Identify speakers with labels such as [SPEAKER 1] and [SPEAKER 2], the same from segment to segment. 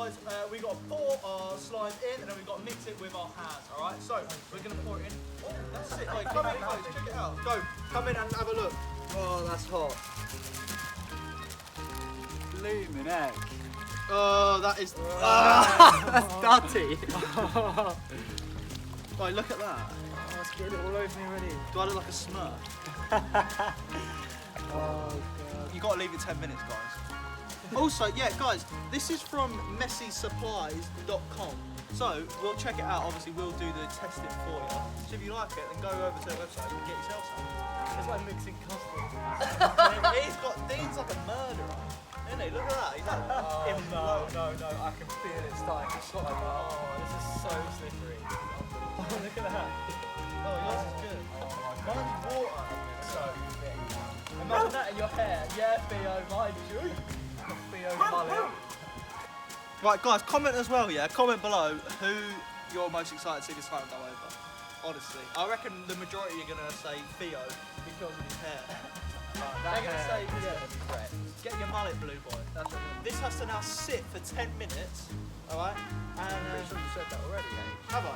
[SPEAKER 1] guys, we got to pour our slime in and then we've got to mix it with our hands, alright? So, we're going to pour it in. Oh, that's it. Wait, come in guys, check it out. Go, come in and have a look.
[SPEAKER 2] Oh, that's hot. Blooming egg.
[SPEAKER 1] Oh, that is...
[SPEAKER 2] That's dirty.
[SPEAKER 1] Right, look at that.
[SPEAKER 2] Oh, it's getting all over me already.
[SPEAKER 1] Do I look like a smurf?
[SPEAKER 2] Oh, God.
[SPEAKER 1] You got to leave it 10 minutes, guys. Also, yeah, guys, this is from messysupplies.com. So, we'll check it out. Obviously, we'll do the testing for you. So, if you like it, then go over to the website and get yourself some.
[SPEAKER 2] It's like mixing custard.
[SPEAKER 1] Dean's like a murderer. Isn't he? Look at that. He's like,
[SPEAKER 2] No, I can feel it starting to slide. Oh, this is so slippery. Oh, look at that.
[SPEAKER 1] Oh, yours is good. Mine's water.
[SPEAKER 2] So thick. Imagine that in your hair. Yeah, Theo, mind you. Theo mullet.
[SPEAKER 1] Right, guys, comment as well, yeah? Comment below who you're most excited to see this slime go over. Honestly. I reckon the majority are going to say Theo because of his hair. They're going to say, yeah, get your mullet, blue boy. That's what this has to now sit for 10 minutes, alright? And
[SPEAKER 2] Pretty sure you said that already, eh?
[SPEAKER 1] have I?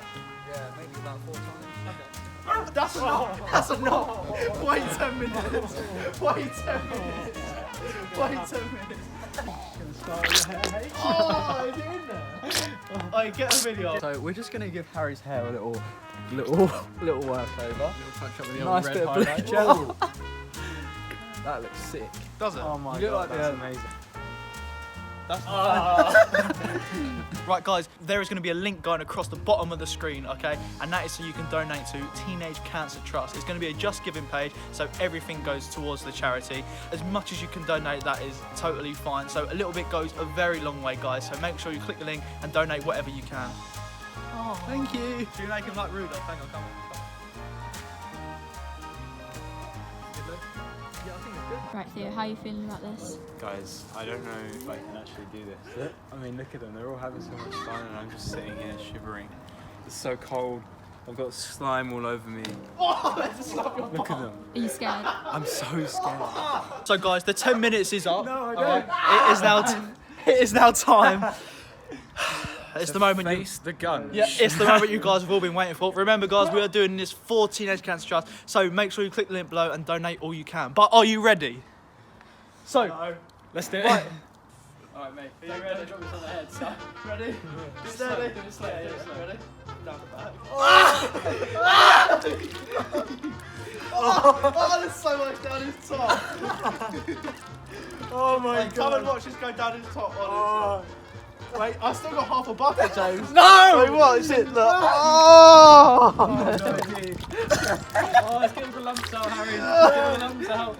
[SPEAKER 2] Yeah, maybe about 4 times.
[SPEAKER 1] Okay. That's enough. That's enough. Wait 10 minutes. Wait 10 minutes. Wait 10 minutes. Oh, is it in there? Alright, get a video.
[SPEAKER 2] So we're just gonna give Harry's hair a little work over.
[SPEAKER 3] Touch up with the
[SPEAKER 2] Nice
[SPEAKER 3] old
[SPEAKER 2] bit
[SPEAKER 3] red
[SPEAKER 2] of blue
[SPEAKER 3] highlight.
[SPEAKER 2] gel. That looks sick.
[SPEAKER 1] Does it?
[SPEAKER 2] Oh my
[SPEAKER 3] You look
[SPEAKER 2] god,
[SPEAKER 3] like
[SPEAKER 2] that's
[SPEAKER 3] the-
[SPEAKER 2] amazing.
[SPEAKER 1] Right, guys, there is going to be a link going across the bottom of the screen, okay? And that is so you can donate to Teenage Cancer Trust. It's going to be a Just Giving page, so everything goes towards the charity. As much as you can donate, that is totally fine. So a little bit goes a very long way, guys. So make sure you click the link and donate whatever you can.
[SPEAKER 2] Oh,
[SPEAKER 1] Thank you. Do you make him like Rudolph? Hang on, come on.
[SPEAKER 2] yeah, I think it's good.
[SPEAKER 4] Right, Theo, how are you feeling about this?
[SPEAKER 3] Guys, I don't know if I can actually do this. I mean, look at them. They're all having so much fun and I'm just sitting here shivering. It's so cold. I've got slime all over me. Look at them.
[SPEAKER 4] Are you scared?
[SPEAKER 3] I'm so scared.
[SPEAKER 1] So, guys, the 10 minutes is up.
[SPEAKER 2] No, I don't.
[SPEAKER 1] alright? It is now time. It's the moment you...
[SPEAKER 3] Face the gun.
[SPEAKER 1] Yeah, it's the moment you guys have all been waiting for. Remember, guys, we are doing this for Teenage Cancer Trust, so make sure you click the link below and donate all you can. But are you ready? So,
[SPEAKER 2] Let's do it.
[SPEAKER 1] right,
[SPEAKER 2] Alright, mate. Are you ready? Drop this on the head, so.
[SPEAKER 1] ready?
[SPEAKER 2] Steady.
[SPEAKER 1] Do it slow, do it slow. Ready? Down the back. Oh, there's so much down his top.
[SPEAKER 2] Oh my
[SPEAKER 1] Hey, come and watch this go down his top.
[SPEAKER 2] Oh.
[SPEAKER 1] Wait, I still got half a bucket, James.
[SPEAKER 2] No!
[SPEAKER 1] Wait, what is it? Look. Oh!
[SPEAKER 2] Oh, let's get all the lumps out, Harry. Let's get all the lumps out.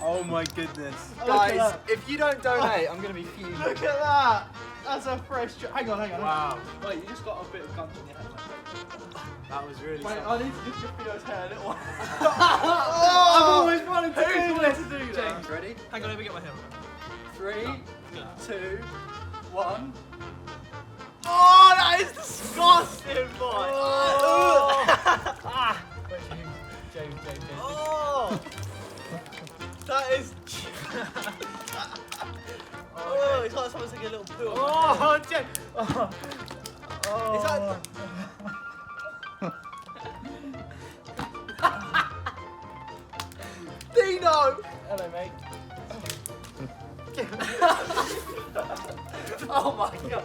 [SPEAKER 3] Oh my goodness.
[SPEAKER 2] Guys, if you don't donate, I'm going to be fuming.
[SPEAKER 1] Look at that. That's a fresh... Hang on.
[SPEAKER 3] Wow.
[SPEAKER 1] Wait, you just got a bit of gunk on your head.
[SPEAKER 3] That was really
[SPEAKER 1] Wait,
[SPEAKER 3] something.
[SPEAKER 1] I need to just give Theo's hair a little while.
[SPEAKER 2] I've always wanted to do this.
[SPEAKER 1] to do that?
[SPEAKER 2] James, ready?
[SPEAKER 1] Hang on, let me get my hair.
[SPEAKER 2] 3, 2, 1.
[SPEAKER 1] Oh, that is disgusting, boy.
[SPEAKER 2] Wait, James.
[SPEAKER 1] Oh, that is. Oh, it's like someone's taking a little poo.
[SPEAKER 2] Oh, James.
[SPEAKER 1] Is that? Dino!
[SPEAKER 2] Hello, mate.
[SPEAKER 1] Oh my god.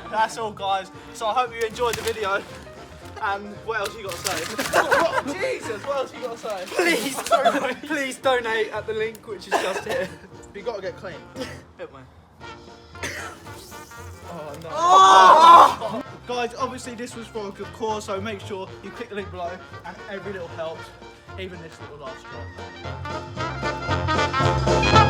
[SPEAKER 1] That's all, guys. So I hope you enjoyed the video. And what else you got to say? Jesus, what else you got to say?
[SPEAKER 2] Please donate at the link which is just here.
[SPEAKER 1] You got to get clean. Hit me. Oh no. Oh! Guys, obviously this was for a good cause, so make sure you click the link below, and every little helps, even this little last drop.